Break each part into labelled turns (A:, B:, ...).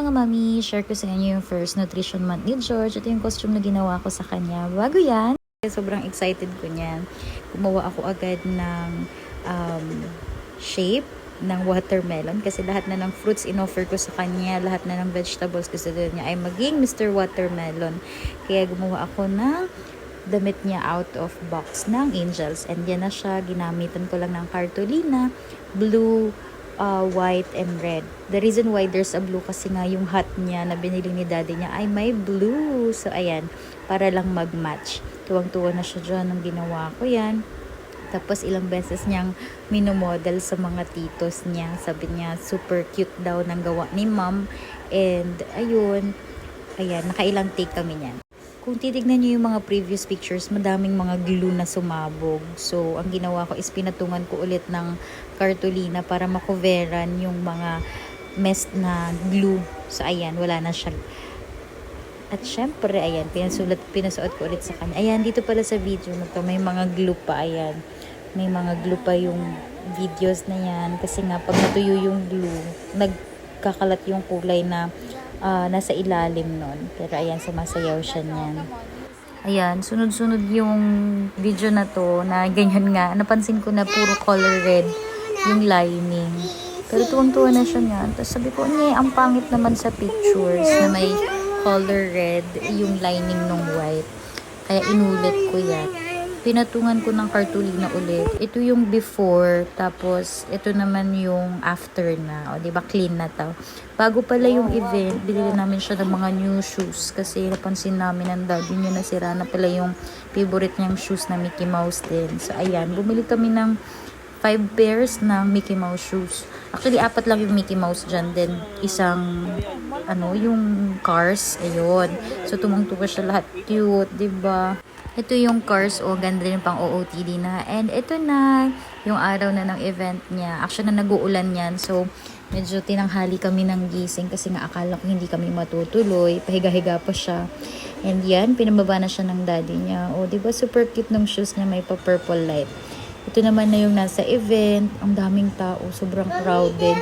A: mga mami, share ko sa inyo yung first nutrition month ni George. Ito yung costume na ginawa ko sa kanya. Bago yan, sobrang excited ko niyan. Gumawa ako agad ng shape ng watermelon kasi lahat na ng fruits in-offer ko sa kanya, lahat na ng vegetables gusto niya ay maging Mr. Watermelon. Kaya gumawa ako ng damit niya out of box ng Angels. And yan na siya, ginamitan ko lang ng cartolina, blue, white and red. The reason why there's a blue kasi nga yung hat niya na binili ni daddy niya ay may blue. So ayan, para lang mag-match. Tuwang-tuwa na siya dyan nung ginawa ko yan. Tapos ilang beses niyang minomodel sa mga titos niya. Sabi niya super cute daw ng gawa ni mom. And ayun, ayan, nakailang take kami niyan. Kung titignan niyo yung mga previous pictures, madaming mga glue na sumabog. So, ang ginawa ko is pinatungan ko ulit ng cartolina para makoveran yung mga mess na glue. So, ayan, wala na siya. At syempre, ayan, pinasuot ko ulit sa kanya. Ayan, dito pala sa video na to, may mga glue pa, ayan. May mga glue pa yung videos na yan. Kasi nga, pag natuyo yung glue, nagkakalat yung kulay na nasa ilalim nun. Pero ayan, sumasayaw siya niyan. Ayan, sunod-sunod yung video na to na ganyan nga. Napansin ko na puro color red yung lining. Pero tuwang-tuwa na siya niyan. Tapos sabi ko, ang pangit naman sa pictures na may color red yung lining ng white. Kaya inulit ko yan. Pinatungan ko ng cartolina ulit. Ito yung before, tapos ito naman yung after na. O, diba, clean na to. Bago pala yung event, binili namin siya ng mga new shoes. Kasi napansin namin ang daddy niya na sira na pala yung favorite niyang shoes na Mickey Mouse din. So, ayan, bumili kami ng 5 pairs ng Mickey Mouse shoes. Actually, 4 lang yung Mickey Mouse dyan. Then, isang, yung Cars. Ayun. So, tumang-tuwa siya lahat. Cute, diba? Ito yung Cars, ganda rin pang OOTD na. And ito na, yung araw na ng event niya. Actually, na nag-uulan yan. So, medyo tinanghali kami ng gising kasi nga akala ko hindi kami matutuloy. Pahiga-higa pa siya. And yan, pinababa na siya ng daddy niya. Diba super cute ng shoes niya, may pa-purple light. Ito naman na yung nasa event. Ang daming tao, sobrang crowded.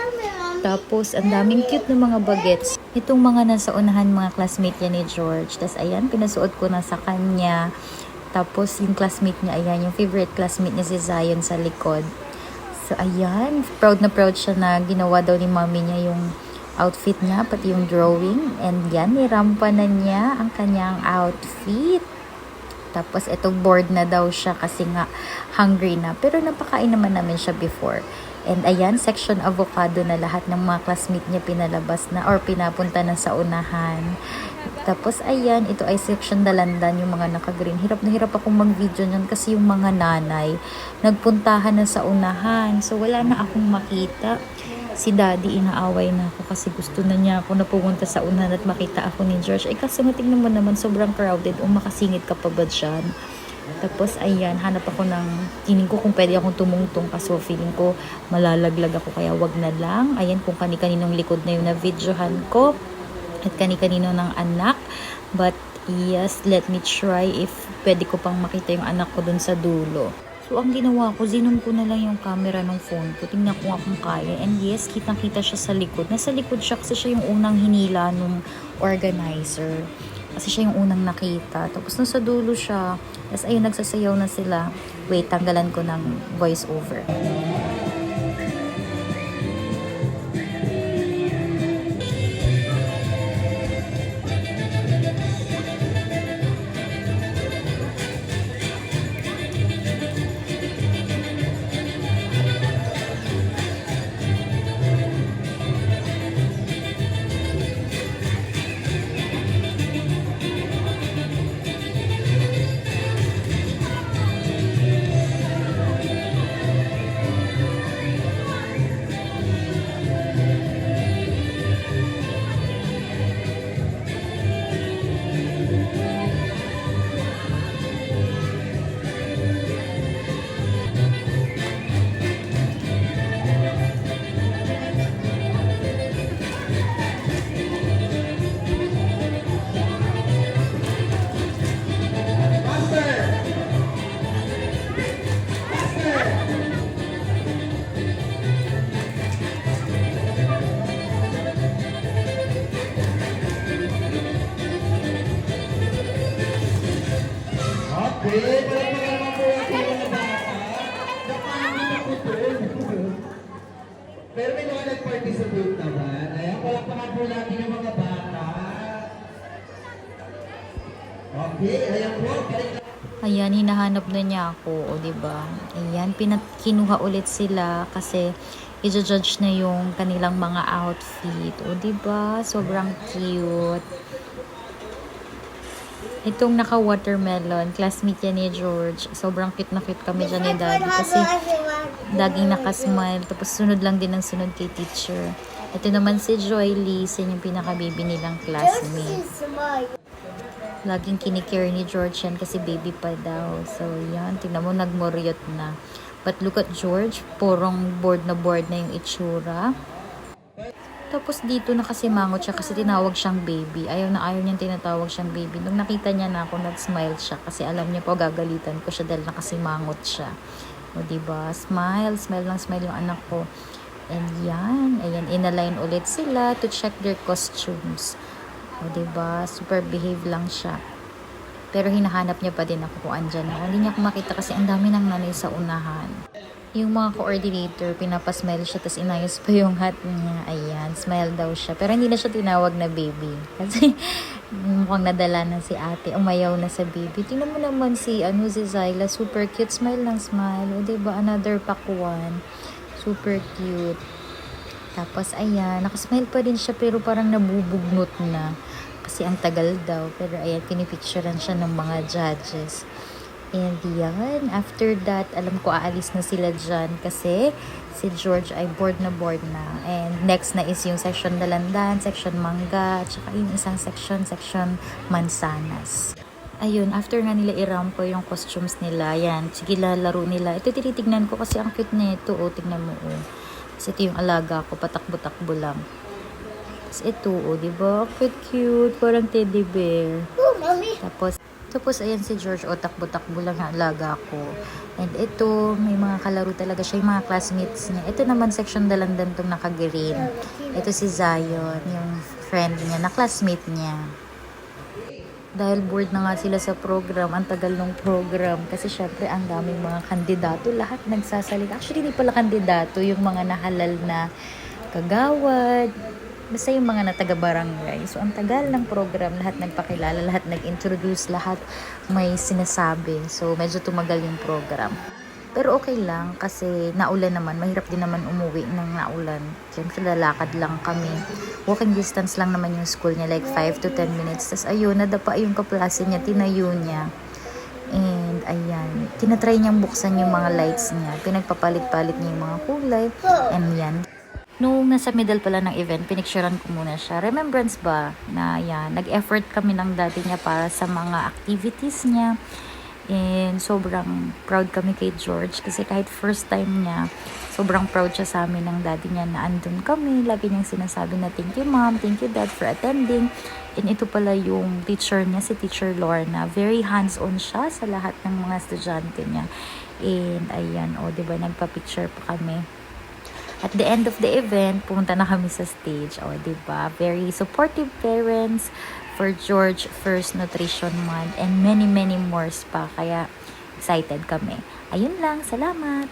A: Tapos, ang daming cute na mga bagets. Itong mga nasa unahan, mga classmate niya ni George. Tapos, ayan, pinasuot ko na sa kanya. Tapos, yung classmate niya, ayan, yung favorite classmate niya si Zion sa likod. So, ayan, proud na proud siya na ginawa daw ni mommy niya yung outfit niya, pati yung drawing. And yan, nirampa na niya ang kanyang outfit. Tapos, ito bored na daw siya kasi nga hungry na. Pero napakain naman namin siya before. And ayan, section avocado na lahat ng mga classmate niya pinalabas na or pinapunta na sa unahan. Tapos ayan, ito ay section dalandan yung mga naka-green. Hirap na hirap akong mag-video niyan kasi yung mga nanay nagpuntahan na sa unahan. So wala na akong makita. Si daddy inaaway na ako kasi gusto na niya ako na pumunta sa unahan at makita ako ni George. Kasi tingnan mo naman sobrang crowded. Makasingit ka pa ba dyan? Tapos, ayan, hanap ako ng, tining ko kung pwede akong tumungtong kaso feeling ko malalaglag ako kaya wag na lang. Ayan, kung kani-kaninong likod na yung na-videohan ko at kani-kanino ng anak. But, yes, let me try if pwede ko pang makita yung anak ko dun sa dulo. So, ang ginawa ko, zinom ko na lang yung camera ng phone ko. Tingnan ko nga kung kaya. And yes, kitang-kita siya sa likod. Nasa likod siya kasi siya yung unang hinila nung organizer. Kasi siya yung unang nakita. Tapos nasa dulo siya. Tapos ayun, nagsasayaw na sila. Wait, tanggalan ko ng voice over.
B: po natin yung mga bata. Okay, ayan po. Balik na.
A: Ayan, hinahanap na niya ako, o diba? Ayan, kinuha ulit sila kasi i-judge na yung kanilang mga outfit. O diba? Sobrang cute. Itong naka-watermelon, classmate yan ni George. Sobrang cute na cute kami dyan ni Daddy kasi laging nakasmile. Tapos sunod lang din ang sunod kay teacher. Ito naman si Joy Lee, yan yung pinaka-baby nilang classmate. Laging kinikare ni George yan kasi baby pa daw. So, yan. Tingnan mo, nagmoryot na. But look at George. Purong bored na yung itsura. Tapos dito nakasimangot siya kasi tinawag siyang baby. Ayaw niyang tinatawag siyang baby. Nung nakita niya na ako, nag-smile siya kasi alam niya po gagalitan ko siya dahil nakasimangot siya. O diba? Smile. Smile lang smile yung anak ko. And yan. Ayan, inalign ulit sila to check their costumes. O diba, super behave lang siya. Pero hinahanap niya pa din ako kung andyan ako. Hindi niya ako makita kasi ang dami ng nanay sa unahan. Yung mga coordinator, pinapasmile siya, tapos inayos pa yung hat niya. Ayan, smile daw siya. Pero hindi na siya tinawag na baby. Kasi mukhang nadala na si ate. Umayaw na sa baby. Tingnan mo naman si Zyla. Super cute. Smile lang smile. O diba, another pakwan. Super cute. Tapos, ayan, nakasmile pa din siya pero parang nabubugnot na. Kasi ang tagal daw. Pero, ayan, pinipicturean siya ng mga judges. And, yan. After that, alam ko aalis na sila dyan kasi si George ay bored na. And, next na is yung section dalandan, section mangga, tsaka yung isang section mansanas. Ayun, after nga nila irampo yung costumes nila, yan, sige laro nila. Ito tinitignan ko kasi ang cute na ito. O, tignan mo, o. Kasi ito yung alaga ko, patakbo-takbo lang. Tapos ito, o, diba? Cute, parang teddy bear.
C: Oh, mommy.
A: Tapos ayan si George, o, takbo-takbo lang ang alaga ko. And ito, may mga kalaro talaga siya, yung mga classmates niya. Ito naman, section dalandan tong naka-green. Ito si Zion, yung friend niya, na classmate niya. Dahil bored na nga sila sa program, ang tagal ng program. Kasi syempre, ang daming mga kandidato, lahat nagsasalita. Actually, hindi pala kandidato, yung mga nahalal na kagawad. Basta yung mga na taga-barangay. So, ang tagal ng program, lahat nagpakilala, lahat nag-introduce, lahat may sinasabi. So, medyo tumagal yung program. Pero okay lang kasi naulan naman. Mahirap din naman umuwi ng naulan. Siyempre lalakad lang kami. Walking distance lang naman yung school niya. Like 5 to 10 minutes. Tapos ayun, nadapa yung kaklase niya. Tinayo niya. And ayan. Tinatry niyang buksan yung mga lights niya. Pinagpapalit-palit niya yung mga kulay. And yan. Nung nasa middle pala ng event, pinicturean ko muna siya. Remembrance ba na yan, nag-effort kami ng daddy niya para sa mga activities niya. And sobrang proud kami kay George kasi kahit first time niya, sobrang proud siya sa amin ng daddy niya na andun kami. Lagi niyang sinasabi na thank you mom, thank you dad for attending. And ito pala yung teacher niya, si Teacher Lorna. Very hands-on siya sa lahat ng mga estudyante niya. And ayan, o diba, nagpa-picture pa kami. At the end of the event, pumunta na kami sa stage. O, diba? Very supportive parents for George First Nutrition Month and many more pa. Kaya excited kami. Ayun lang. Salamat!